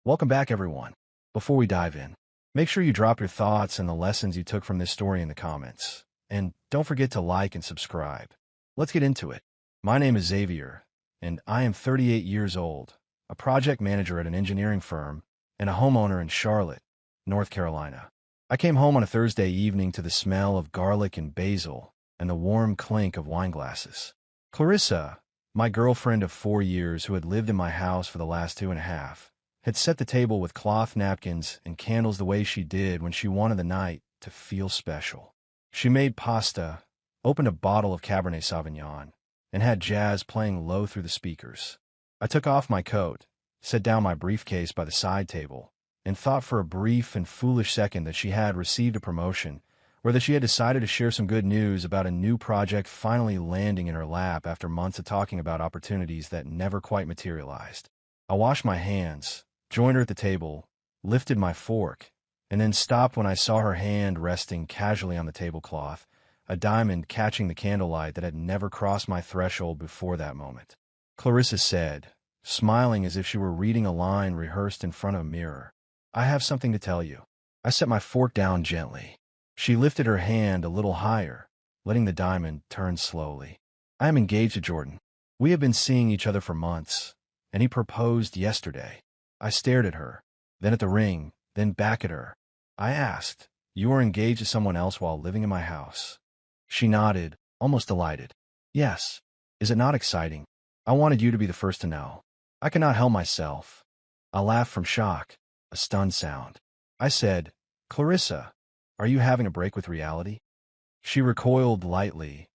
Welcome back, everyone. Before we dive in, make sure you drop your thoughts and the lessons you took from this story in the comments. And don't forget to like and subscribe. Let's get into it. My name is Xavier, and I am 38 years old, a project manager at an engineering firm, and a homeowner in Charlotte, North Carolina. I came home on a Thursday evening to the smell of garlic and basil and the warm clink of wine glasses. Clarissa, my girlfriend of 4 years who had lived in my house for the last 2.5, had set the table with cloth napkins and candles the way she did when she wanted the night to feel special. She made pasta, opened a bottle of Cabernet Sauvignon, and had jazz playing low through the speakers. I took off my coat, set down my briefcase by the side table, and thought for a brief and foolish second that she had received a promotion, or that she had decided to share some good news about a new project finally landing in her lap after months of talking about opportunities that never quite materialized. I washed my hands, joined her at the table, lifted my fork, and then stopped when I saw her hand resting casually on the tablecloth, a diamond catching the candlelight that had never crossed my threshold before that moment. Clarissa said, smiling as if she were reading a line rehearsed in front of a mirror, "I have something to tell you." I set my fork down gently. She lifted her hand a little higher, letting the diamond turn slowly. "I am engaged to Jordan. We have been seeing each other for months, and he proposed yesterday." I stared at her, then at the ring, then back at her. I asked, "You are engaged to someone else while living in my house?" She nodded, almost delighted. "Yes. Is it not exciting? I wanted you to be the first to know." I could not help myself. I laughed from shock, a stunned sound. I said, "Clarissa, are you having a break with reality?" She recoiled lightly,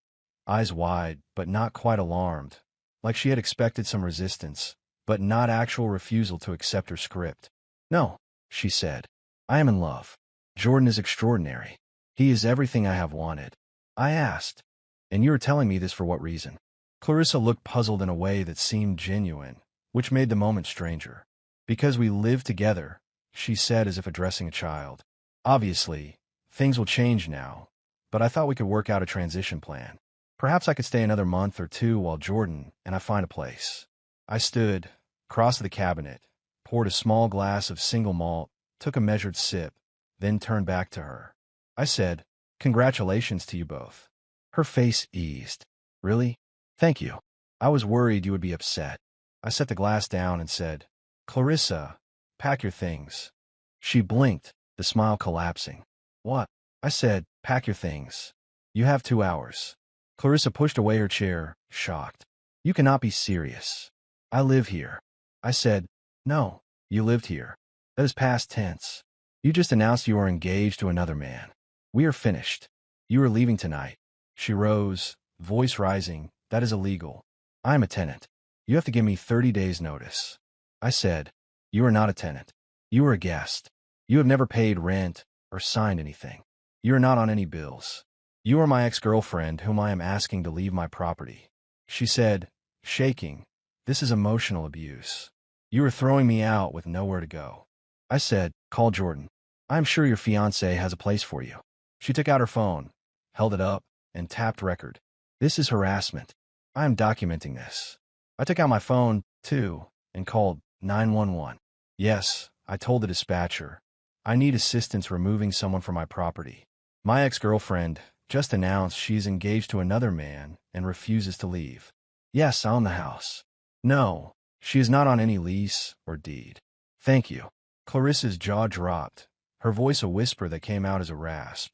eyes wide but not quite alarmed, like she had expected some resistance, but not actual refusal to accept her script. "No," she said. "I am in love. Jordan is extraordinary. He is everything I have wanted." I asked, "And you are telling me this for what reason?" Clarissa looked puzzled in a way that seemed genuine, which made the moment stranger. "Because we live together," she said as if addressing a child. "Obviously, things will change now, but I thought we could work out a transition plan. Perhaps I could stay another month or two while Jordan and I find a place." I stood, crossed to the cabinet, poured a small glass of single malt, took a measured sip, then turned back to her. I said, "Congratulations to you both." Her face eased. "Really? Thank you. I was worried you would be upset." I set the glass down and said, "Clarissa, pack your things." She blinked, the smile collapsing. "What?" I said, "Pack your things. You have 2 hours." Clarissa pushed away her chair, shocked. "You cannot be serious." "I live here." I said, "No, you lived here. That is past tense. You just announced you are engaged to another man. We are finished. You are leaving tonight." She rose, voice rising. "That is illegal. I am a tenant. You have to give me 30 days' notice." I said, "You are not a tenant. You are a guest. You have never paid rent or signed anything. You are not on any bills. You are my ex-girlfriend whom I am asking to leave my property." She said, shaking, "This is emotional abuse. You are throwing me out with nowhere to go." I said, "Call Jordan. I am sure your fiancé has a place for you." She took out her phone, held it up, and tapped record. "This is harassment. I am documenting this." I took out my phone, too, and called 911. "Yes," I told the dispatcher. "I need assistance removing someone from my property. My ex-girlfriend just announced she's engaged to another man and refuses to leave." "Yes, I own the house." "No, she is not on any lease or deed." "Thank you." Clarissa's jaw dropped, her voice a whisper that came out as a rasp.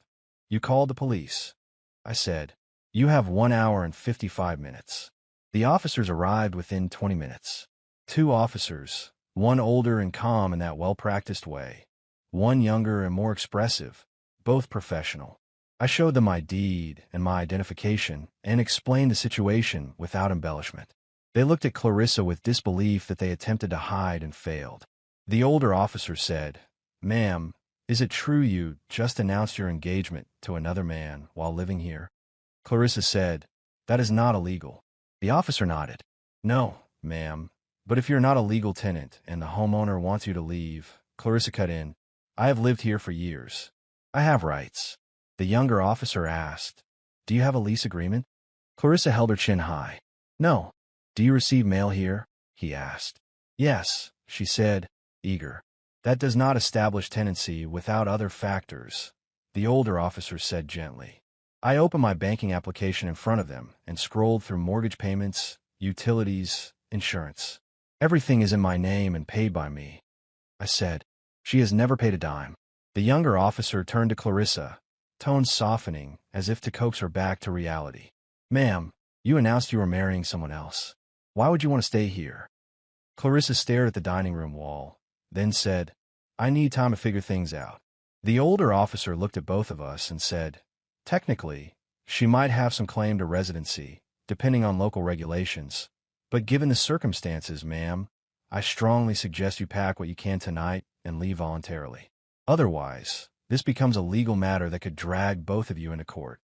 "You called the police?" I said, "You have 1 hour and 55 minutes. The officers arrived within 20 minutes. 2 officers, one older and calm in that well-practiced way, one younger and more expressive, both professional. I showed them my deed and my identification and explained the situation without embellishment. They looked at Clarissa with disbelief that they attempted to hide and failed. The older officer said, "Ma'am, is it true you just announced your engagement to another man while living here?" Clarissa said, "That is not illegal." The officer nodded. "No, ma'am, but if you're not a legal tenant and the homeowner wants you to leave," Clarissa cut in, "I have lived here for years. I have rights." The younger officer asked, "Do you have a lease agreement?" Clarissa held her chin high. "No." "Do you receive mail here?" he asked. "Yes," she said, eager. That does not establish tenancy without other factors, the older officer said gently. I opened my banking application in front of them and scrolled through mortgage payments, utilities, insurance. Everything is in my name and paid by me, I said. She has never paid a dime. The younger officer turned to Clarissa, tone softening as if to coax her back to reality. Ma'am, you announced you were marrying someone else. Why would you want to stay here? Clarissa stared at the dining room wall, then said, I need time to figure things out. The older officer looked at both of us and said, technically, she might have some claim to residency, depending on local regulations. But given the circumstances, ma'am, I strongly suggest you pack what you can tonight and leave voluntarily. Otherwise, this becomes a legal matter that could drag both of you into court.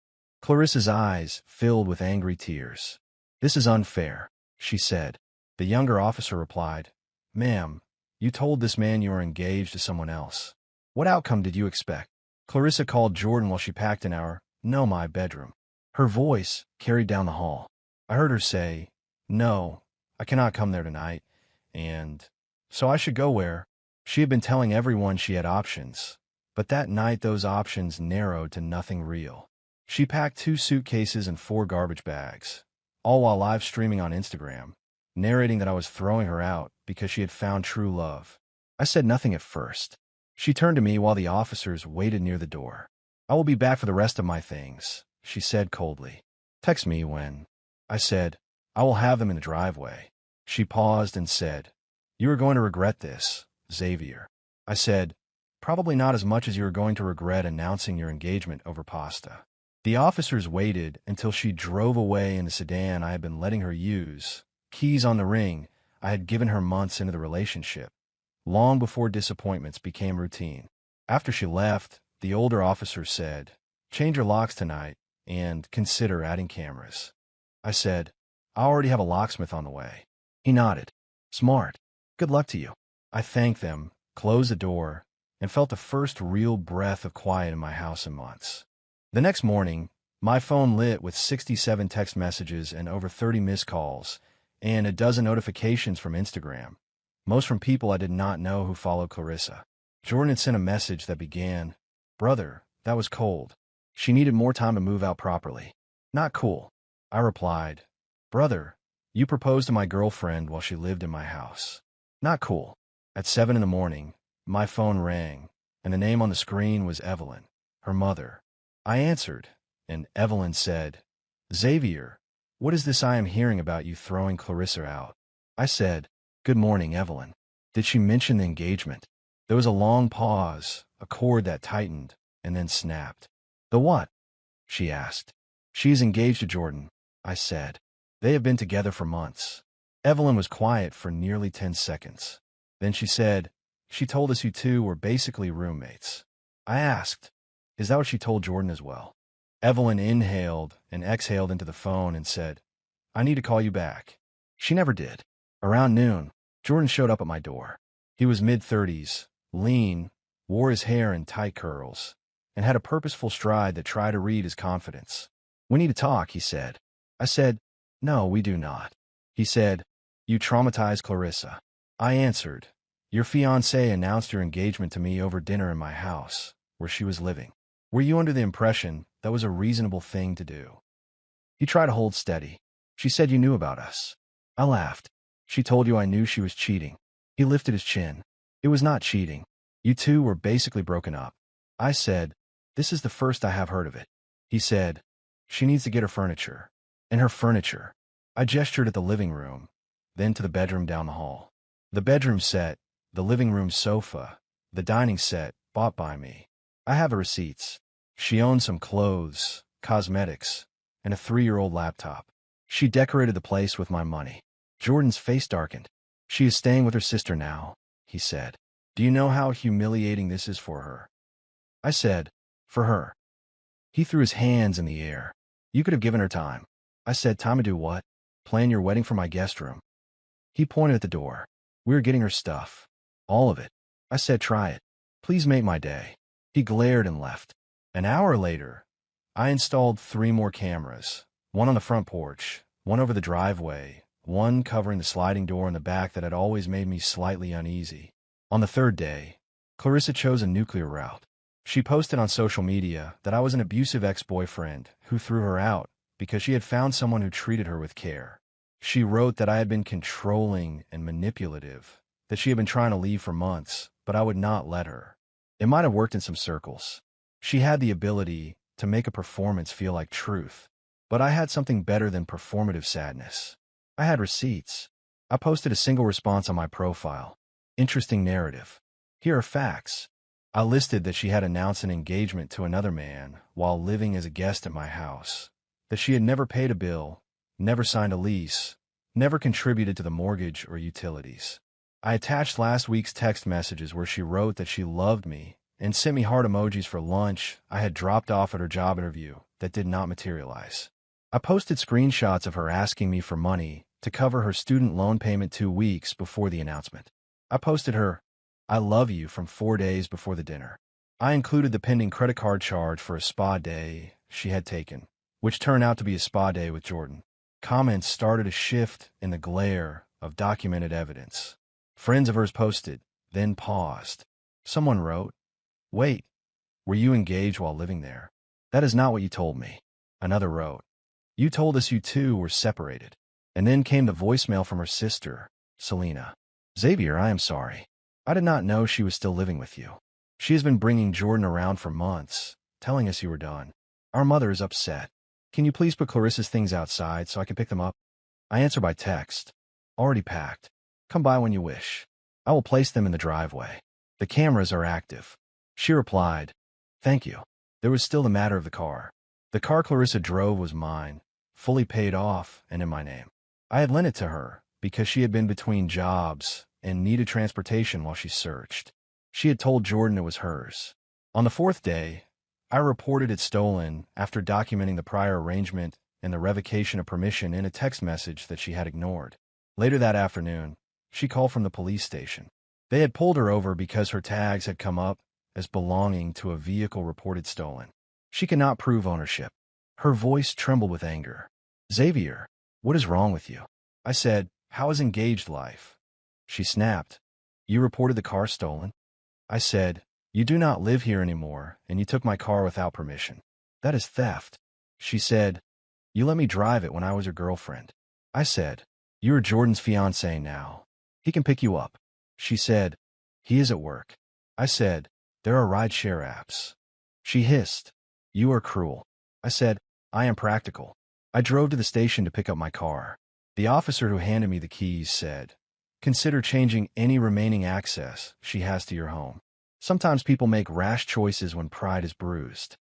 Clarissa's eyes filled with angry tears. This is unfair, she said. The younger officer replied, Ma'am, you told this man you were engaged to someone else. What outcome did you expect? Clarissa called Jordan while she packed in our, no, my bedroom. Her voice carried down the hall. I heard her say, no, I cannot come there tonight, and so I should go where? She had been telling everyone she had options, but that night those options narrowed to nothing real. She packed 2 suitcases and 4 garbage bags, all while live streaming on Instagram, narrating that I was throwing her out because she had found true love. I said nothing at first. She turned to me while the officers waited near the door. I will be back for the rest of my things, she said coldly. Text me when. I said, I will have them in the driveway. She paused and said, you are going to regret this, Xavier. I said, probably not as much as you are going to regret announcing your engagement over pasta. The officers waited until she drove away in the sedan I had been letting her use, keys on the ring I had given her months into the relationship, long before disappointments became routine. After she left, the older officer said, change your locks tonight and consider adding cameras. I said, I already have a locksmith on the way. He nodded. Smart. Good luck to you. I thanked them, closed the door, and felt the first real breath of quiet in my house in months. The next morning, my phone lit with 67 text messages and over 30 missed calls, and a dozen notifications from Instagram, most from people I did not know who followed Clarissa. Jordan had sent a message that began, Brother, that was cold. She needed more time to move out properly. Not cool. I replied, Brother, you proposed to my girlfriend while she lived in my house. Not cool. At 7 in the morning, my phone rang, and the name on the screen was Evelyn, her mother. I answered, and Evelyn said, Xavier, what is this I am hearing about you throwing Clarissa out? I said, Good morning, Evelyn. Did she mention the engagement? There was a long pause, a cord that tightened, and then snapped. The what? She asked. She is engaged to Jordan, I said. They have been together for months. Evelyn was quiet for nearly 10 seconds. Then she said, she told us you two were basically roommates. I asked, is that what she told Jordan as well? Evelyn inhaled and exhaled into the phone and said, I need to call you back. She never did. Around noon, Jordan showed up at my door. He was mid-30s, lean, wore his hair in tight curls, and had a purposeful stride that tried to read his confidence. We need to talk, he said. I said, no, we do not. He said, you traumatized Clarissa. I answered, your fiancé announced your engagement to me over dinner in my house, where she was living. Were you under the impression that was a reasonable thing to do? He tried to hold steady. She said you knew about us. I laughed. She told you I knew she was cheating. He lifted his chin. It was not cheating. You two were basically broken up. I said, this is the first I have heard of it. He said, she needs to get her furniture. And her furniture. I gestured at the living room, then to the bedroom down the hall. The bedroom set, the living room sofa, the dining set, bought by me. I have the receipts. She owned some clothes, cosmetics, and a 3-year-old laptop. She decorated the place with my money. Jordan's face darkened. She is staying with her sister now, he said. Do you know how humiliating this is for her? I said, for her. He threw his hands in the air. You could have given her time. I said, time to do what? Plan your wedding for my guest room. He pointed at the door. We were getting her stuff. All of it. I said, try it. Please make my day. He glared and left. An hour later, I installed 3 more cameras, one on the front porch, one over the driveway, one covering the sliding door in the back that had always made me slightly uneasy. On the third day, Clarissa chose a nuclear route. She posted on social media that I was an abusive ex-boyfriend who threw her out because she had found someone who treated her with care. She wrote that I had been controlling and manipulative, that she had been trying to leave for months, but I would not let her. It might have worked in some circles. She had the ability to make a performance feel like truth, but I had something better than performative sadness. I had receipts. I posted a single response on my profile. Interesting narrative. Here are facts. I listed that she had announced an engagement to another man while living as a guest at my house, that she had never paid a bill, never signed a lease, never contributed to the mortgage or utilities. I attached last week's text messages where she wrote that she loved me and sent me heart emojis for lunch I had dropped off at her job interview that did not materialize. I posted screenshots of her asking me for money to cover her student loan payment 2 weeks before the announcement. I posted her, "I love you" from 4 days before the dinner. I included the pending credit card charge for a spa day she had taken, which turned out to be a spa day with Jordan. Comments started a shift in the glare of documented evidence. Friends of hers posted, then paused. Someone wrote, "Wait, were you engaged while living there? That is not what you told me." Another wrote, "You told us you two were separated." And then came the voicemail from her sister, Selena. "Xavier, I am sorry. I did not know she was still living with you. She has been bringing Jordan around for months, telling us you were done. Our mother is upset. Can you please put Clarissa's things outside so I can pick them up?" I answer by text, "Already packed. Come by when you wish. I will place them in the driveway. The cameras are active." She replied, "Thank you." There was still the matter of the car. The car Clarissa drove was mine, fully paid off and in my name. I had lent it to her because she had been between jobs and needed transportation while she searched. She had told Jordan it was hers. On the fourth day, I reported it stolen after documenting the prior arrangement and the revocation of permission in a text message that she had ignored. Later that afternoon, she called from the police station. They had pulled her over because her tags had come up as belonging to a vehicle reported stolen. She could not prove ownership. Her voice trembled with anger. "Xavier, what is wrong with you?" I said, "How is engaged life?" She snapped, "You reported the car stolen?" I said, "You do not live here anymore, and you took my car without permission. That is theft." She said, "You let me drive it when I was your girlfriend." I said, "You are Jordan's fiancé now. He can pick you up." She said, "He is at work." I said, "There are ride-share apps." She hissed, "You are cruel." I said, "I am practical." I drove to the station to pick up my car. The officer who handed me the keys said, "Consider changing any remaining access she has to your home. Sometimes people make rash choices when pride is bruised."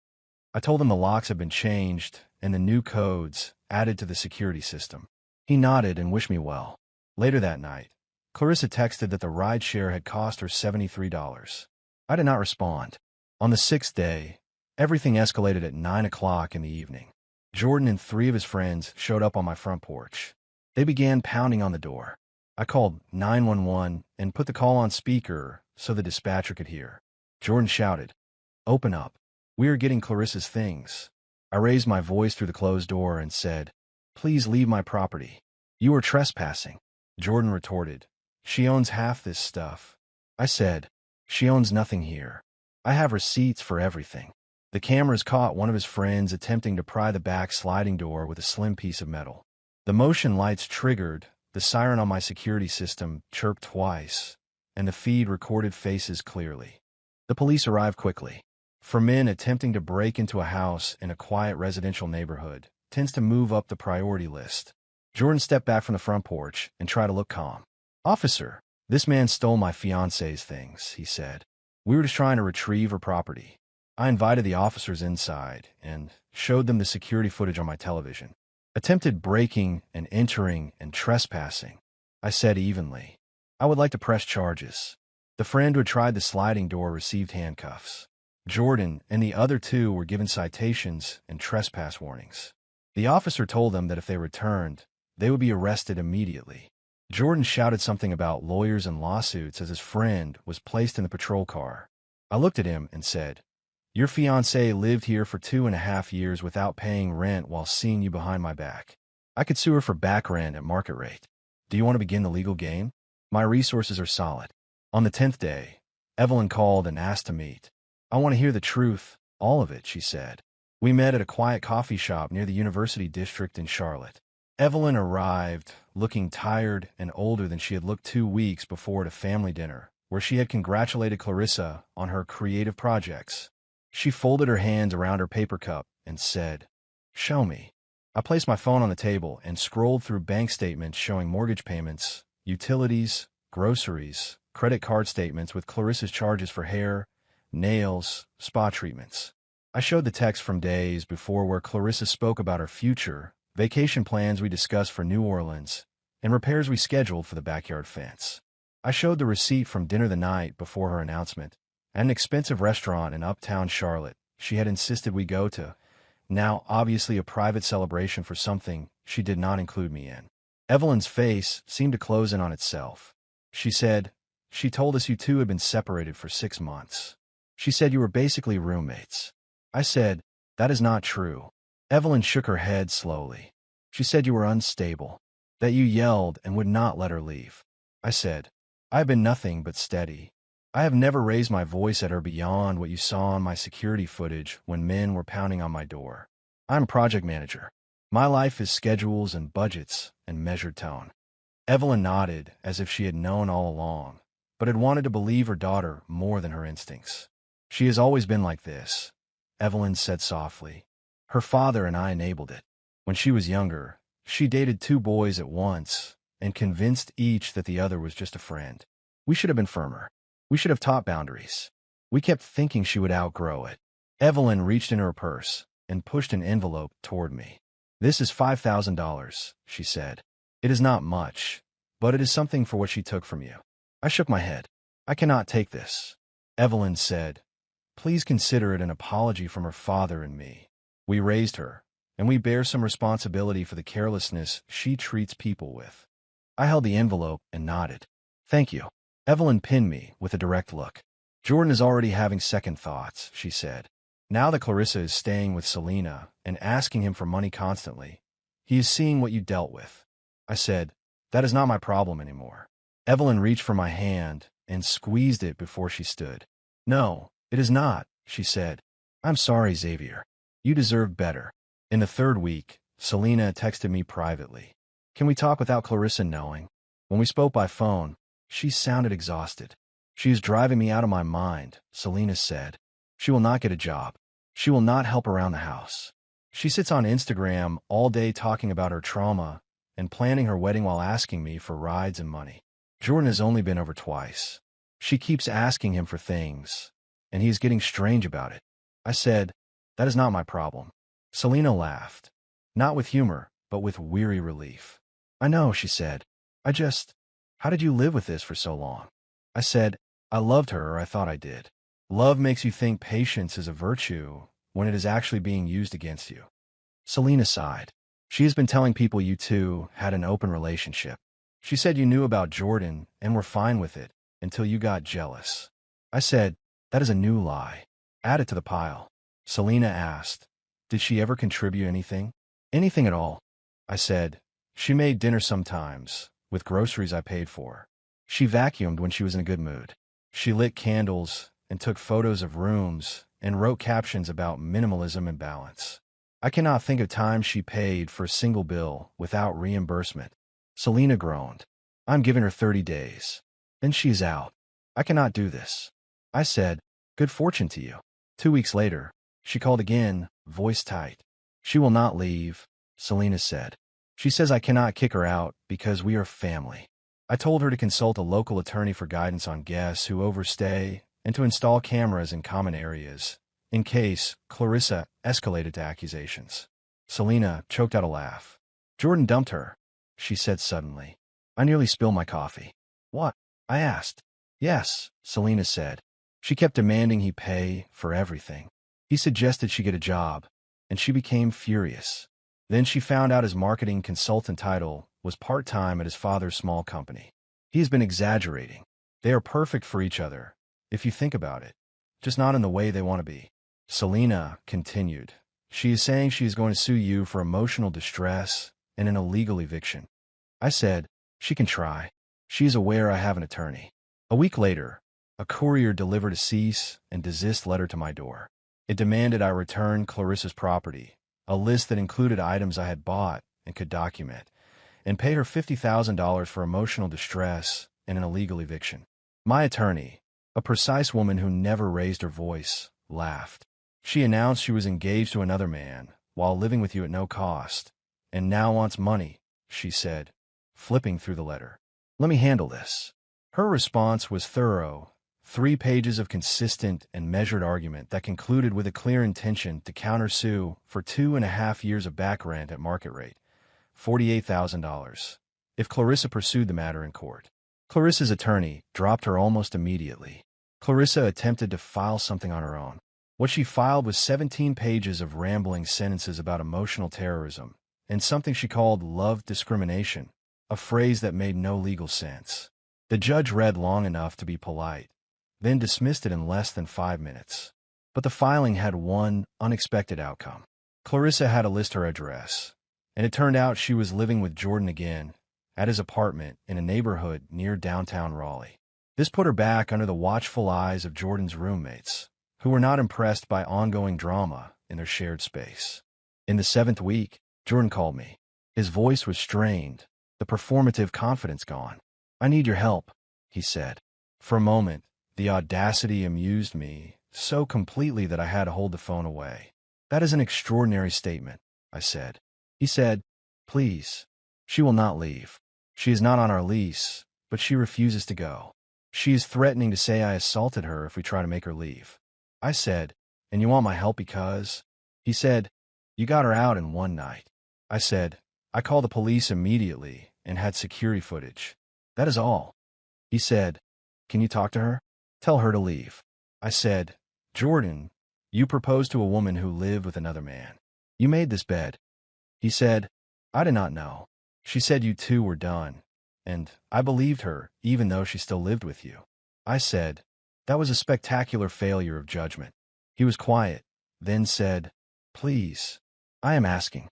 I told him the locks had been changed and the new codes added to the security system. He nodded and wished me well. Later that night, Clarissa texted that the ride-share had cost her $73. I did not respond. On the sixth day, everything escalated at 9 o'clock in the evening. Jordan and 3 of his friends showed up on my front porch. They began pounding on the door. I called 911 and put the call on speaker so the dispatcher could hear. Jordan shouted, "Open up. We are getting Clarissa's things." I raised my voice through the closed door and said, "Please leave my property. You are trespassing." Jordan retorted, "She owns half this stuff." I said, "She owns nothing here. I have receipts for everything." The cameras caught one of his friends attempting to pry the back sliding door with a slim piece of metal. The motion lights triggered, the siren on my security system chirped twice, and the feed recorded faces clearly. The police arrived quickly. For men attempting to break into a house in a quiet residential neighborhood tends to move up the priority list. Jordan stepped back from the front porch and tried to look calm. "Officer, this man stole my fiancé's things," he said. "We were just trying to retrieve her property." I invited the officers inside and showed them the security footage on my television. "Attempted breaking and entering and trespassing," I said evenly. "I would like to press charges." The friend who had tried the sliding door received handcuffs. Jordan and the other 2 were given citations and trespass warnings. The officer told them that if they returned, they would be arrested immediately. Jordan shouted something about lawyers and lawsuits as his friend was placed in the patrol car. I looked at him and said, "Your fiancée lived here for 2.5 years without paying rent while seeing you behind my back. I could sue her for back rent at market rate. Do you want to begin the legal game? My resources are solid." On the 10th day, Evelyn called and asked to meet. I want to hear the truth, all of it, she said. We met at a quiet coffee shop near the University District in Charlotte. Evelyn arrived, looking tired and older than she had looked 2 weeks before at a family dinner, where she had congratulated Clarissa on her creative projects. She folded her hands around her paper cup and said, "Show me." I placed my phone on the table and scrolled through bank statements showing mortgage payments, utilities, groceries, credit card statements with Clarissa's charges for hair, nails, spa treatments. I showed the text from days before where Clarissa spoke about her future, vacation plans we discussed for New Orleans, and repairs we scheduled for the backyard fence. I showed the receipt from dinner the night before her announcement, at an expensive restaurant in uptown Charlotte she had insisted we go to, now obviously a private celebration for something she did not include me in. Evelyn's face seemed to close in on itself. She said, "She told us you two had been separated for 6 months. She said you were basically roommates." I said, "That is not true." Evelyn shook her head slowly. She said you were unstable, that you yelled and would not let her leave. I said, "I have been nothing but steady. I have never raised my voice at her beyond what you saw on my security footage when men were pounding on my door. I'm project manager. My life is schedules and budgets and measured tone." Evelyn nodded as if she had known all along, but had wanted to believe her daughter more than her instincts. "She has always been like this," Evelyn said softly. "Her father and I enabled it. When she was younger, she dated 2 boys at once and convinced each that the other was just a friend. We should have been firmer. We should have taught boundaries. We kept thinking she would outgrow it." Evelyn reached in her purse and pushed an envelope toward me. "This is $5,000, she said. "It is not much, but it is something for what she took from you." I shook my head. "I cannot take this." Evelyn said, "Please consider it an apology from her father and me. We raised her, and we bear some responsibility for the carelessness she treats people with." I held the envelope and nodded. "Thank you." Evelyn pinned me with a direct look. "Jordan is already having second thoughts," she said. "Now that Clarissa is staying with Selena and asking him for money constantly, he is seeing what you dealt with." I said, "That is not my problem anymore." Evelyn reached for my hand and squeezed it before she stood. "No, it is not," she said. "I'm sorry, Xavier. You deserve better." In the 3rd week, Selena texted me privately. "Can we talk without Clarissa knowing?" When we spoke by phone, she sounded exhausted. "She is driving me out of my mind," Selena said. "She will not get a job. She will not help around the house. She sits on Instagram all day talking about her trauma and planning her wedding while asking me for rides and money. Jordan has only been over twice. She keeps asking him for things, and he is getting strange about it." I said, "That is not my problem." Selena laughed, not with humor, but with weary relief. "I know," she said. How did you live with this for so long?" I said, "I loved her, or I thought I did." Love makes you think patience is a virtue when it is actually being used against you. Selena sighed. "She has been telling people you two had an open relationship. She said you knew about Jordan and were fine with it until you got jealous." I said, "That is a new lie. Add it to the pile." Selena asked, "Did she ever contribute anything?" "Anything at all." I said, "She made dinner sometimes, with groceries I paid for. She vacuumed when she was in a good mood. She lit candles and took photos of rooms and wrote captions about minimalism and balance. I cannot think of times she paid for a single bill without reimbursement." Selena groaned. "I'm giving her 30 days. Then she's out. I cannot do this." I said, "Good fortune to you." 2 weeks later, she called again, voice tight. "She will not leave," Selena said. "She says I cannot kick her out because we are family." I told her to consult a local attorney for guidance on guests who overstay and to install cameras in common areas, in case Clarissa escalated to accusations. Selena choked out a laugh. "Jordan dumped her," she said suddenly. I nearly spilled my coffee. "What?" I asked. "Yes," Selena said. "She kept demanding he pay for everything. He suggested she get a job, and she became furious. Then she found out his marketing consultant title was part-time at his father's small company. He has been exaggerating. They are perfect for each other, if you think about it, just not in the way they want to be." Selena continued. "She is saying she is going to sue you for emotional distress and an illegal eviction." I said, "She can try. She is aware I have an attorney." A week later, a courier delivered a cease and desist letter to my door. It demanded I return Clarissa's property, a list that included items I had bought and could document, and pay her $50,000 for emotional distress and an illegal eviction. My attorney, a precise woman who never raised her voice, laughed. She announced she was engaged to another man while living with you at no cost, and now wants money, she said, flipping through the letter. Let me handle this. Her response was thorough, 3 pages of consistent and measured argument that concluded with a clear intention to countersue for 2.5 years of back rent at market rate, $48,000, if Clarissa pursued the matter in court. Clarissa's attorney dropped her almost immediately. Clarissa attempted to file something on her own. What she filed was 17 pages of rambling sentences about emotional terrorism and something she called love discrimination, a phrase that made no legal sense. The judge read long enough to be polite, then dismissed it in less than 5 minutes. But the filing had one unexpected outcome. Clarissa had to list her address, and it turned out she was living with Jordan again at his apartment in a neighborhood near downtown Raleigh. This put her back under the watchful eyes of Jordan's roommates, who were not impressed by ongoing drama in their shared space. In the 7th week, Jordan called me. His voice was strained, the performative confidence gone. I need your help, he said. For a moment, the audacity amused me so completely that I had to hold the phone away. That is an extraordinary statement, I said. He said, please. She will not leave. She is not on our lease, but she refuses to go. She is threatening to say I assaulted her if we try to make her leave. I said, and you want my help because? He said, you got her out in one night. I said, I called the police immediately and had security footage. That is all. He said, can you talk to her? Tell her to leave. I said, Jordan, you proposed to a woman who lived with another man. You made this bed. He said, I did not know. She said you two were done, and I believed her even though she still lived with you. I said, that was a spectacular failure of judgment. He was quiet, then said, please, I am asking.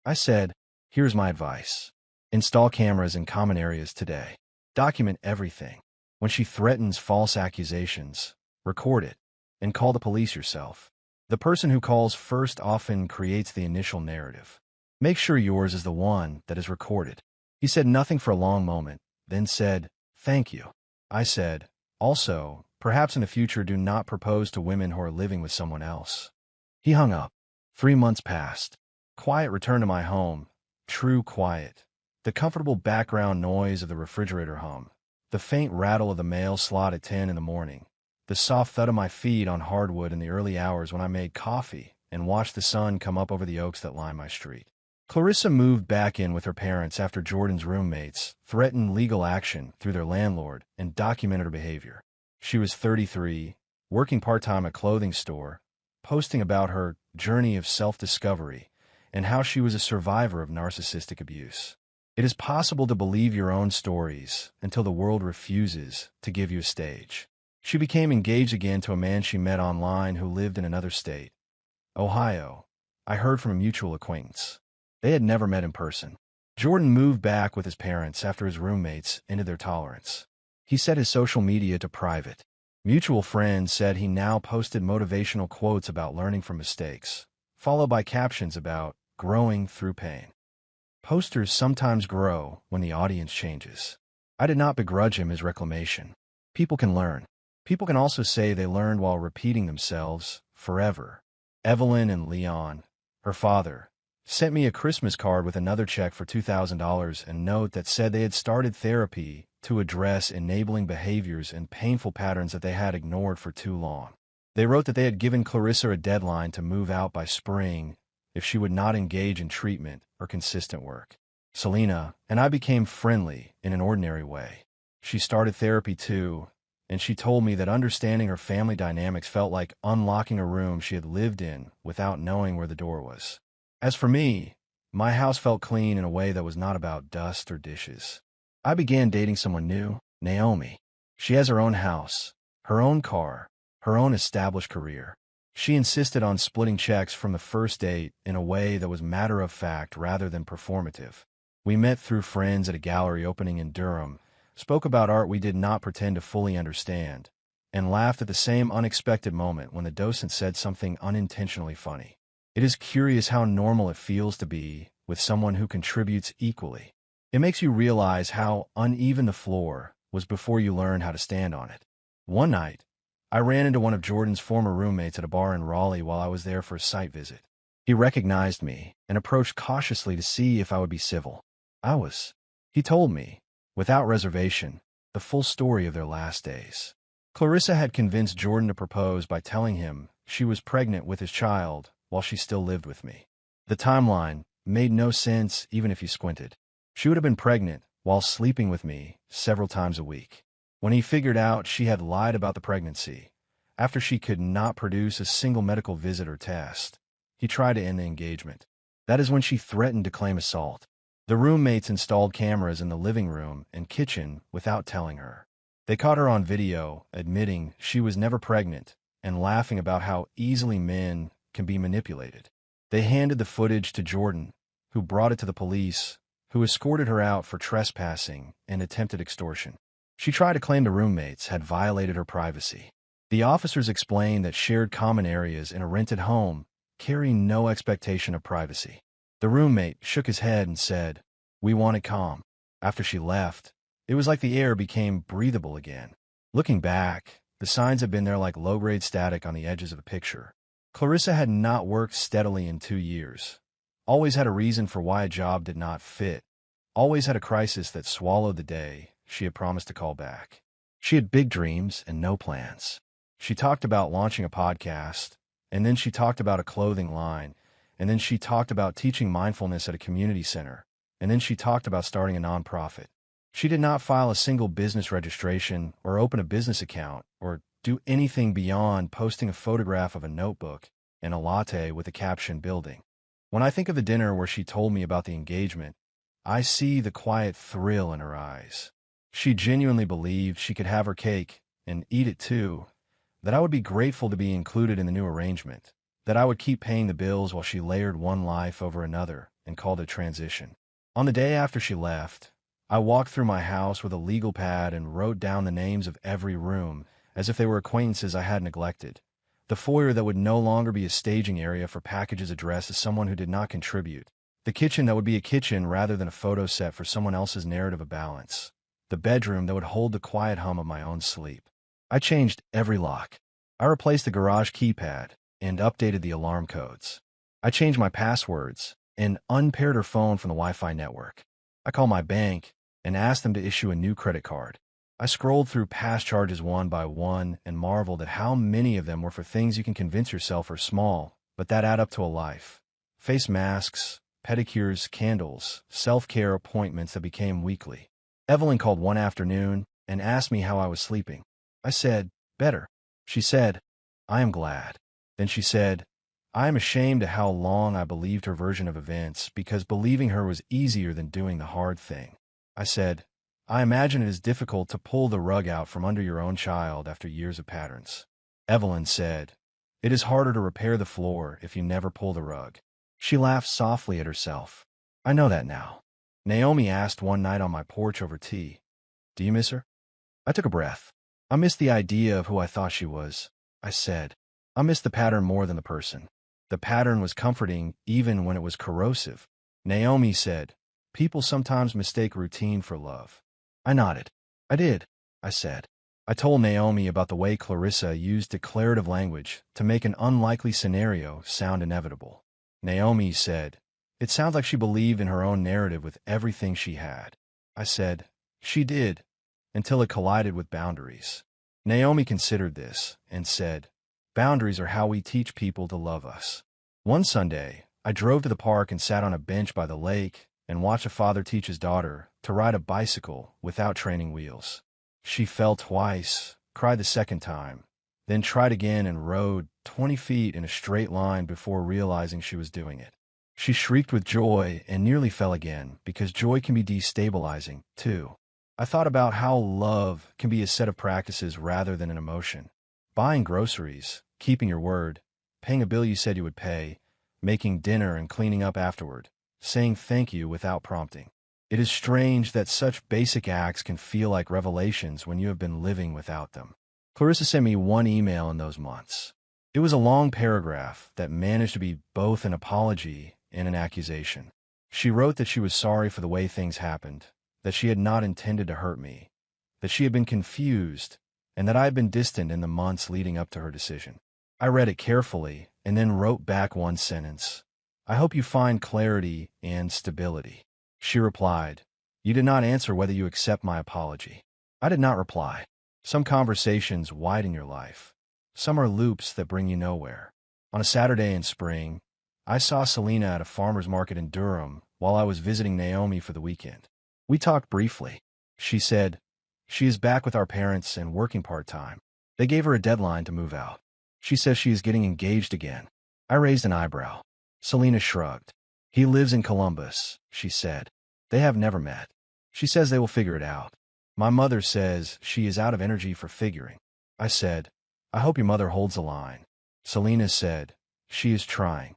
I said, here's my advice. Install cameras in common areas today. Document everything. When she threatens false accusations, record it, and call the police yourself. The person who calls first often creates the initial narrative. Make sure yours is the one that is recorded. He said nothing for a long moment, then said, thank you. I said, also, perhaps in the future do not propose to women who are living with someone else. He hung up. 3 months passed. Quiet returned to my home. True quiet. The comfortable background noise of the refrigerator hum. The faint rattle of the mail slot at 10 in the morning. The soft thud of my feet on hardwood in the early hours when I made coffee and watched the sun come up over the oaks that line my street. Clarissa moved back in with her parents after Jordan's roommates threatened legal action through their landlord and documented her behavior. She was 33, working part-time at a clothing store, posting about her journey of self-discovery and how she was a survivor of narcissistic abuse. It is possible to believe your own stories until the world refuses to give you a stage. She became engaged again to a man she met online who lived in another state, Ohio. I heard from a mutual acquaintance. They had never met in person. Jordan moved back with his parents after his roommates ended their tolerance. He set his social media to private. Mutual friends said he now posted motivational quotes about learning from mistakes, followed by captions about growing through pain. Posters sometimes grow when the audience changes. I did not begrudge him his reclamation. People can learn. People can also say they learned while repeating themselves forever. Evelyn and Leon, her father, sent me a Christmas card with another check for $2,000 and note that said they had started therapy to address enabling behaviors and painful patterns that they had ignored for too long. They wrote that they had given Clarissa a deadline to move out by spring if she would not engage in treatment or consistent work. Selena and I became friendly in an ordinary way. She started therapy too, and she told me that understanding her family dynamics felt like unlocking a room she had lived in without knowing where the door was. As for me, my house felt clean in a way that was not about dust or dishes. I began dating someone new, Naomi. She has her own house, her own car, her own established career. She insisted on splitting checks from the first date in a way that was matter-of-fact rather than performative. We met through friends at a gallery opening in Durham, spoke about art we did not pretend to fully understand, and laughed at the same unexpected moment when the docent said something unintentionally funny. It is curious how normal it feels to be with someone who contributes equally. It makes you realize how uneven the floor was before you learned how to stand on it. One night, I ran into one of Jordan's former roommates at a bar in Raleigh while I was there for a site visit. He recognized me and approached cautiously to see if I would be civil. I was. He told me, without reservation, the full story of their last days. Clarissa had convinced Jordan to propose by telling him she was pregnant with his child while she still lived with me. The timeline made no sense even if you squinted. She would have been pregnant while sleeping with me several times a week. When he figured out she had lied about the pregnancy, after she could not produce a single medical visit or test, he tried to end the engagement. That is when she threatened to claim assault. The roommates installed cameras in the living room and kitchen without telling her. They caught her on video, admitting she was never pregnant and laughing about how easily men can be manipulated. They handed the footage to Jordan, who brought it to the police, who escorted her out for trespassing and attempted extortion. She tried to claim the roommates had violated her privacy. The officers explained that shared common areas in a rented home carry no expectation of privacy. The roommate shook his head and said, "We wanted calm." After she left, it was like the air became breathable again. Looking back, the signs had been there like low-grade static on the edges of a picture. Clarissa had not worked steadily in 2 years. Always had a reason for why a job did not fit. Always had a crisis that swallowed the day she had promised to call back. She had big dreams and no plans. She talked about launching a podcast, and then she talked about a clothing line, and then she talked about teaching mindfulness at a community center, and then she talked about starting a nonprofit. She did not file a single business registration or open a business account or do anything beyond posting a photograph of a notebook and a latte with the caption "building." When I think of the dinner where she told me about the engagement, I see the quiet thrill in her eyes. She genuinely believed she could have her cake and eat it too, that I would be grateful to be included in the new arrangement, that I would keep paying the bills while she layered one life over another and called it transition. On the day after she left, I walked through my house with a legal pad and wrote down the names of every room as if they were acquaintances I had neglected. The foyer that would no longer be a staging area for packages addressed to someone who did not contribute. The kitchen that would be a kitchen rather than a photo set for someone else's narrative of balance. The bedroom that would hold the quiet hum of my own sleep. I changed every lock. I replaced the garage keypad and updated the alarm codes. I changed my passwords and unpaired her phone from the Wi-Fi network. I called my bank and asked them to issue a new credit card. I scrolled through past charges one by one and marveled at how many of them were for things you can convince yourself are small, but that add up to a life. Face masks, pedicures, candles, self-care appointments that became weekly. Evelyn called one afternoon and asked me how I was sleeping. I said, "Better." She said, "I am glad." Then she said, "I am ashamed at how long I believed her version of events because believing her was easier than doing the hard thing." I said, "I imagine it is difficult to pull the rug out from under your own child after years of patterns." Evelyn said, "It is harder to repair the floor if you never pull the rug." She laughed softly at herself. "I know that now." Naomi asked one night on my porch over tea, "Do you miss her?" I took a breath. "I miss the idea of who I thought she was," I said. "I miss the pattern more than the person." The pattern was comforting even when it was corrosive. Naomi said, "People sometimes mistake routine for love." I nodded. "I did," I said. I told Naomi about the way Clarissa used declarative language to make an unlikely scenario sound inevitable. Naomi said, "It sounds like she believed in her own narrative with everything she had." I said, "She did, until it collided with boundaries." Naomi considered this and said, "Boundaries are how we teach people to love us." One Sunday, I drove to the park and sat on a bench by the lake and watched a father teach his daughter to ride a bicycle without training wheels. She fell twice, cried the second time, then tried again and rode 20 feet in a straight line before realizing she was doing it. She shrieked with joy and nearly fell again because joy can be destabilizing, too. I thought about how love can be a set of practices rather than an emotion. Buying groceries, keeping your word, paying a bill you said you would pay, making dinner and cleaning up afterward, saying thank you without prompting. It is strange that such basic acts can feel like revelations when you have been living without them. Clarissa sent me one email in those months. It was a long paragraph that managed to be both an apology and an accusation. She wrote that she was sorry for the way things happened, that she had not intended to hurt me, that she had been confused, and that I had been distant in the months leading up to her decision. I read it carefully and then wrote back one sentence. I hope you find clarity and stability. She replied, you did not answer whether you accept my apology. I did not reply. Some conversations widen your life. Some are loops that bring you nowhere. On a Saturday in spring, I saw Selena at a farmer's market in Durham while I was visiting Naomi for the weekend. We talked briefly. She said, she is back with our parents and working part-time. They gave her a deadline to move out. She says she is getting engaged again. I raised an eyebrow. Selena shrugged. He lives in Columbus, she said. They have never met. She says they will figure it out. My mother says she is out of energy for figuring. I said, I hope your mother holds the line. Selena said, she is trying.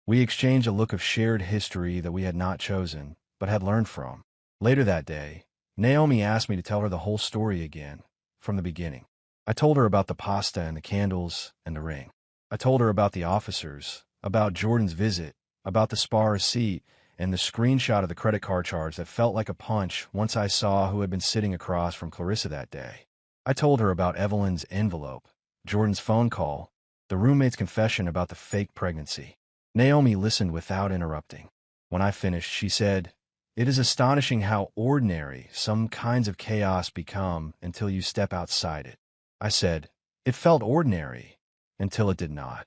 We exchanged a look of shared history that we had not chosen, but had learned from. Later that day, Naomi asked me to tell her the whole story again, from the beginning. I told her about the pasta and the candles and the ring. I told her about the officers, about Jordan's visit, about the spa receipt, and the screenshot of the credit card charge that felt like a punch once I saw who had been sitting across from Clarissa that day. I told her about Evelyn's envelope, Jordan's phone call, the roommate's confession about the fake pregnancy. Naomi listened without interrupting. When I finished, she said, it is astonishing how ordinary some kinds of chaos become until you step outside it. I said, it felt ordinary until it did not.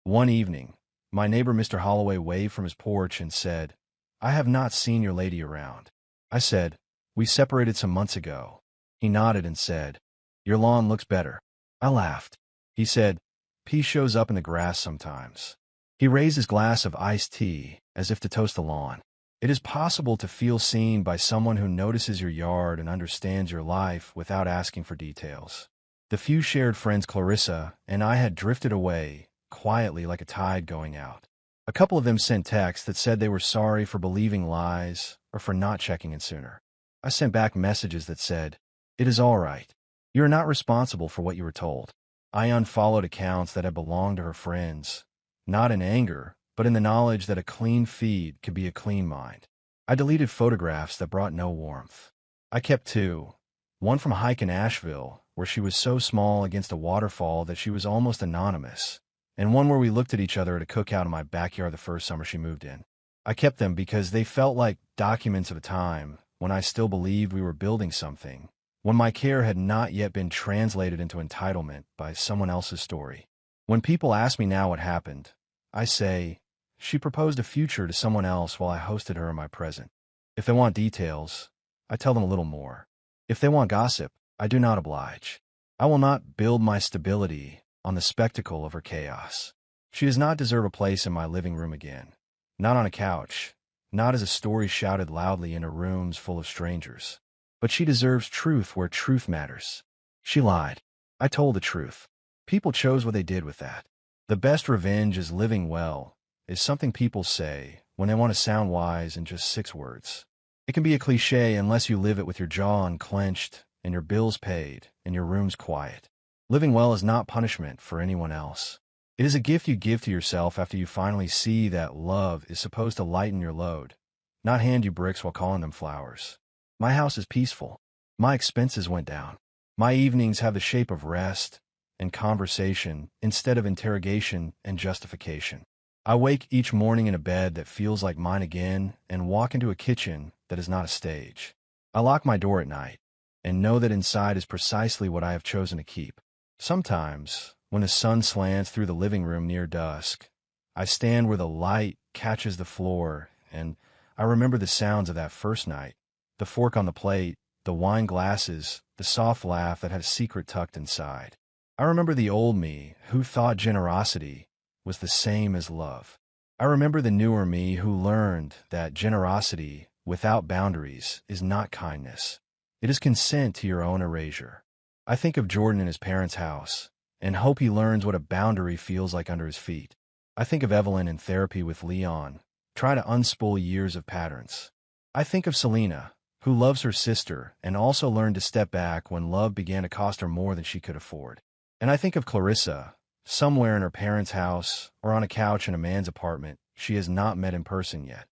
One evening, my neighbor Mr. Holloway waved from his porch and said, I have not seen your lady around. I said, we separated some months ago. He nodded and said, your lawn looks better. I laughed. He said, Pea shows up in the grass sometimes. He raised his glass of iced tea as if to toast the lawn. It is possible to feel seen by someone who notices your yard and understands your life without asking for details. The few shared friends Clarissa and I had drifted away, quietly like a tide going out. A couple of them sent texts that said they were sorry for believing lies or for not checking in sooner. I sent back messages that said, it is all right. You are not responsible for what you were told. I unfollowed accounts that had belonged to her friends, not in anger, but in the knowledge that a clean feed could be a clean mind. I deleted photographs that brought no warmth. I kept two, one from a hike in Asheville, where she was so small against a waterfall that she was almost anonymous, and one where we looked at each other at a cookout in my backyard the first summer she moved in. I kept them because they felt like documents of a time when I still believed we were building something, when my care had not yet been translated into entitlement by someone else's story. When people ask me now what happened, I say, she proposed a future to someone else while I hosted her in my present. If they want details, I tell them a little more. If they want gossip, I do not oblige. I will not build my stability on the spectacle of her chaos. She does not deserve a place in my living room again. Not on a couch, not as a story shouted loudly in a rooms full of strangers. But she deserves truth where truth matters. She lied. I told the truth. People chose what they did with that. The best revenge is living well, is something people say when they want to sound wise in just 6 words. It can be a cliche unless you live it with your jaw unclenched and your bills paid and your rooms quiet. Living well is not punishment for anyone else. It is a gift you give to yourself after you finally see that love is supposed to lighten your load, not hand you bricks while calling them flowers. My house is peaceful. My expenses went down. My evenings have the shape of rest and conversation instead of interrogation and justification. I wake each morning in a bed that feels like mine again and walk into a kitchen that is not a stage. I lock my door at night and know that inside is precisely what I have chosen to keep. Sometimes, when the sun slants through the living room near dusk, I stand where the light catches the floor and I remember the sounds of that first night, the fork on the plate, the wine glasses, the soft laugh that had a secret tucked inside. I remember the old me who thought generosity was the same as love. I remember the newer me who learned that generosity without boundaries is not kindness. It is consent to your own erasure. I think of Jordan in his parents' house and hope he learns what a boundary feels like under his feet. I think of Evelyn in therapy with Leon, try to unspool years of patterns. I think of Selena, who loves her sister and also learned to step back when love began to cost her more than she could afford. And I think of Clarissa, somewhere in her parents' house or on a couch in a man's apartment she has not met in person yet,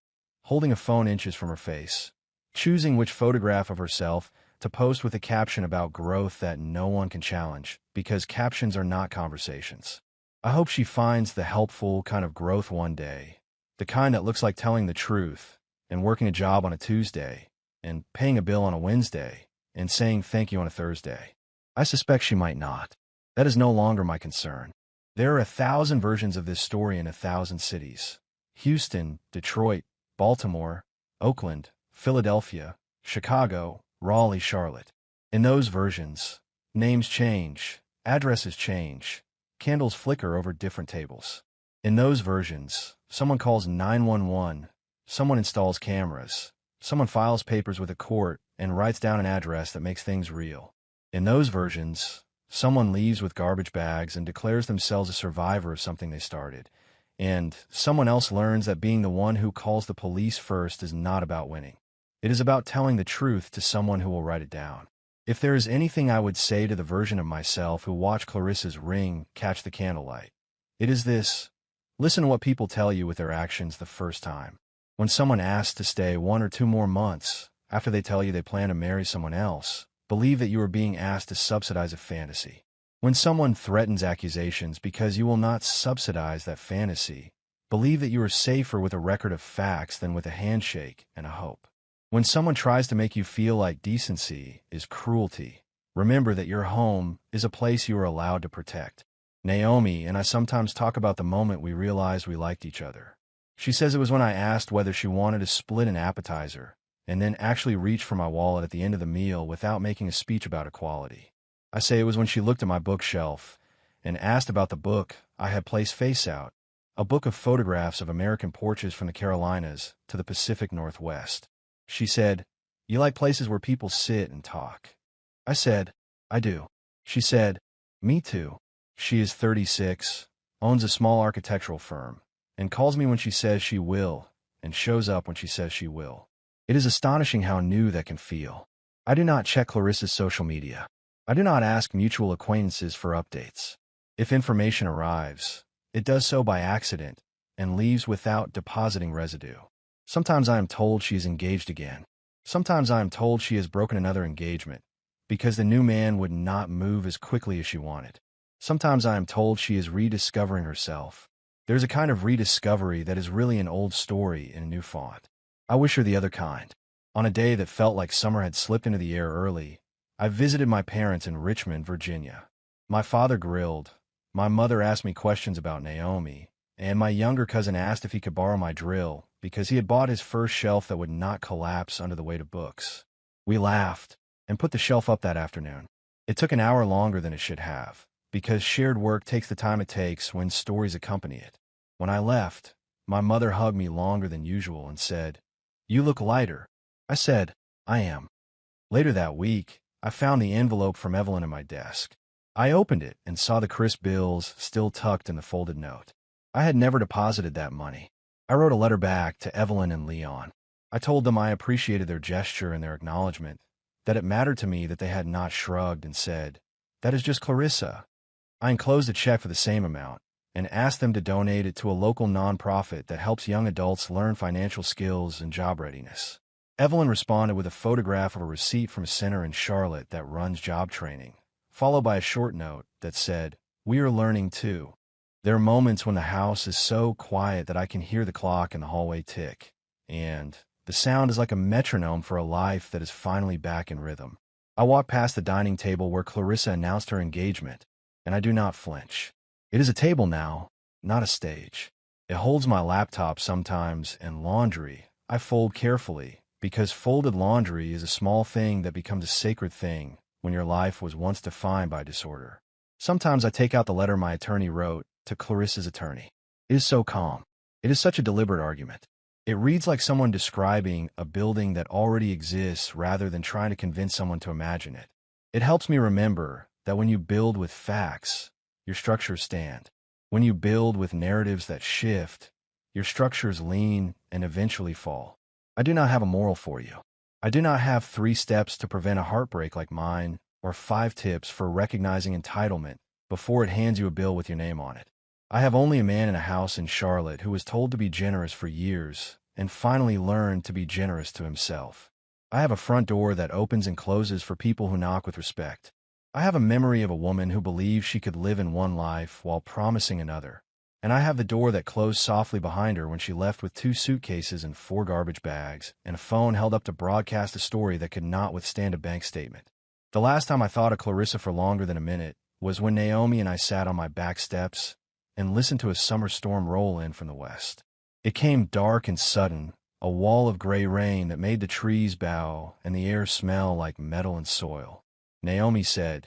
holding a phone inches from her face, choosing which photograph of herself to post with a caption about growth that no one can challenge, because captions are not conversations. I hope she finds the helpful kind of growth one day, the kind that looks like telling the truth and working a job on a Tuesday and paying a bill on a Wednesday and saying thank you on a Thursday. I suspect she might not. That is no longer my concern. There are 1,000 versions of this story in 1,000 cities: Houston, Detroit, Baltimore, Oakland, Philadelphia, Chicago, Raleigh, Charlotte. In those versions, names change, addresses change, candles flicker over different tables. In those versions, someone calls 911, someone installs cameras, someone files papers with a court and writes down an address that makes things real. In those versions, someone leaves with garbage bags and declares themselves a survivor of something they started, and someone else learns that being the one who calls the police first is not about winning. It is about telling the truth to someone who will write it down. If there is anything I would say to the version of myself who watched Clarissa's ring catch the candlelight, it is this: listen to what people tell you with their actions the first time. When someone asks to stay 1 or 2 more months after they tell you they plan to marry someone else, believe that you are being asked to subsidize a fantasy. When someone threatens accusations because you will not subsidize that fantasy, believe that you are safer with a record of facts than with a handshake and a hope. When someone tries to make you feel like decency is cruelty, remember that your home is a place you are allowed to protect. Naomi and I sometimes talk about the moment we realized we liked each other. She says it was when I asked whether she wanted to split an appetizer, and then actually reached for my wallet at the end of the meal without making a speech about equality. I say it was when she looked at my bookshelf and asked about the book I had placed face out, a book of photographs of American porches from the Carolinas to the Pacific Northwest. She said, "You like places where people sit and talk." I said, "I do." She said, "Me too." She is 36, owns a small architectural firm, and calls me when she says she will, and shows up when she says she will. It is astonishing how new that can feel. I do not check Clarissa's social media. I do not ask mutual acquaintances for updates. If information arrives, it does so by accident and leaves without depositing residue. Sometimes I am told she is engaged again. Sometimes I am told she has broken another engagement because the new man would not move as quickly as she wanted. Sometimes I am told she is rediscovering herself. There's a kind of rediscovery that is really an old story in a new font. I wish her the other kind. On a day that felt like summer had slipped into the air early, I visited my parents in Richmond, Virginia. My father grilled, my mother asked me questions about Naomi, and my younger cousin asked if he could borrow my drill because he had bought his first shelf that would not collapse under the weight of books. We laughed and put the shelf up that afternoon. It took an hour longer than it should have, because shared work takes the time it takes when stories accompany it. When I left, my mother hugged me longer than usual and said, "You look lighter." I said, "I am." Later that week, I found the envelope from Evelyn in my desk. I opened it and saw the crisp bills still tucked in the folded note. I had never deposited that money. I wrote a letter back to Evelyn and Leon. I told them I appreciated their gesture and their acknowledgement, that it mattered to me that they had not shrugged and said, "That is just Clarissa." I enclosed a check for the same amount and asked them to donate it to a local nonprofit that helps young adults learn financial skills and job readiness. Evelyn responded with a photograph of a receipt from a center in Charlotte that runs job training, followed by a short note that said, "We are learning too." There are moments when the house is so quiet that I can hear the clock in the hallway tick, and the sound is like a metronome for a life that is finally back in rhythm. I walk past the dining table where Clarissa announced her engagement, and I do not flinch. It is a table now, not a stage. It holds my laptop sometimes and laundry I fold carefully, because folded laundry is a small thing that becomes a sacred thing when your life was once defined by disorder. Sometimes I take out the letter my attorney wrote to Clarissa's attorney. It is so calm. It is such a deliberate argument. It reads like someone describing a building that already exists rather than trying to convince someone to imagine it. It helps me remember that when you build with facts, your structures stand. When you build with narratives that shift, your structures lean and eventually fall. I do not have a moral for you. I do not have 3 steps to prevent a heartbreak like mine, or 5 tips for recognizing entitlement before it hands you a bill with your name on it. I have only a man in a house in Charlotte who was told to be generous for years and finally learned to be generous to himself. I have a front door that opens and closes for people who knock with respect. I have a memory of a woman who believed she could live in one life while promising another. And I have the door that closed softly behind her when she left with 2 suitcases and 4 garbage bags, and a phone held up to broadcast a story that could not withstand a bank statement. The last time I thought of Clarissa for longer than a minute was when Naomi and I sat on my back steps and listened to a summer storm roll in from the west. It came dark and sudden, a wall of gray rain that made the trees bow and the air smell like metal and soil. Naomi said,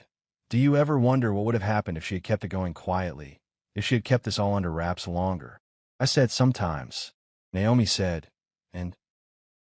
"Do you ever wonder what would have happened if she had kept it going quietly? If she had kept this all under wraps longer?" I said, "Sometimes." Naomi said, and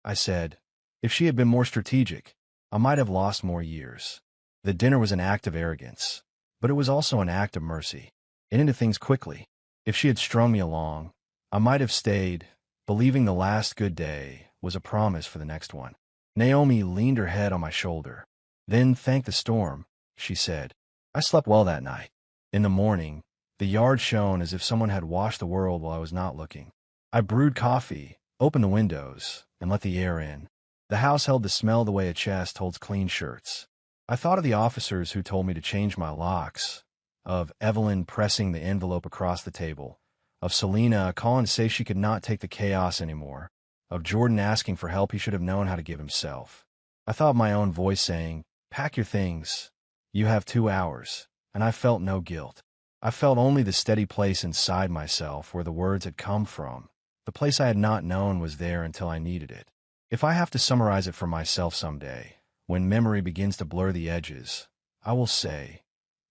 I said, "If she had been more strategic, I might have lost more years." The dinner was an act of arrogance, but it was also an act of mercy. It ended things quickly. If she had strung me along, I might have stayed, believing the last good day was a promise for the next one. Naomi leaned her head on my shoulder. "Then thank the storm," she said. I slept well that night. In the morning, the yard shone as if someone had washed the world while I was not looking. I brewed coffee, opened the windows, and let the air in. The house held the smell the way a chest holds clean shirts. I thought of the officers who told me to change my locks, of Evelyn pressing the envelope across the table, of Selena calling to say she could not take the chaos anymore, of Jordan asking for help he should have known how to give himself. I thought of my own voice saying, "Pack your things. You have 2 hours," and I felt no guilt. I felt only the steady place inside myself where the words had come from. The place I had not known was there until I needed it. If I have to summarize it for myself someday, when memory begins to blur the edges, I will say,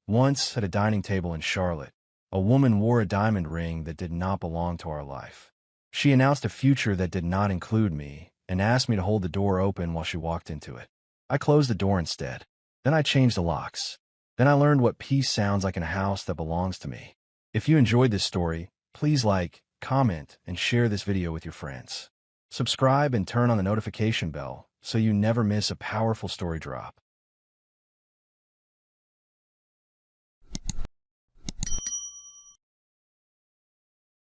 once at a dining table in Charlotte, a woman wore a diamond ring that did not belong to our life. She announced a future that did not include me and asked me to hold the door open while she walked into it. I closed the door instead. Then I changed the locks. Then I learned what peace sounds like in a house that belongs to me. If you enjoyed this story, please like, comment, and share this video with your friends. Subscribe and turn on the notification bell so you never miss a powerful story drop.